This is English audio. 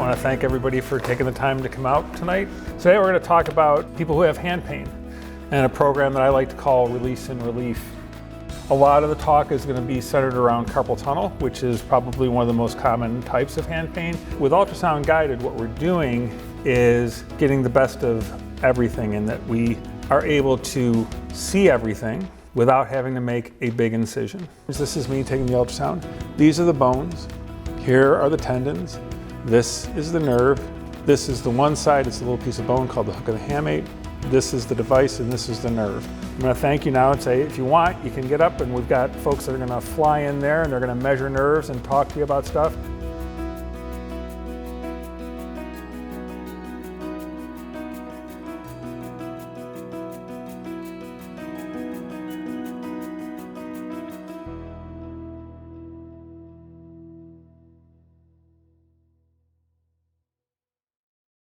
want to thank everybody for taking the time to come out tonight. Today we're going to talk about people who have hand pain and a program that I like to call Release and Relief. A lot of the talk is going to be centered around carpal tunnel, which is probably one of the most common types of hand pain. With ultrasound guided, what we're doing is getting the best of everything in that we are able to see everything without having to make a big incision. This is me taking the ultrasound. These are the bones. Here are the tendons. This is the nerve. This is the one side, it's a little piece of bone called the hook of the hamate. This is the device and this is the nerve. I'm going to thank you now and say, if you want, you can get up and we've got folks that are going to fly in there and they're going to measure nerves and talk to you about stuff.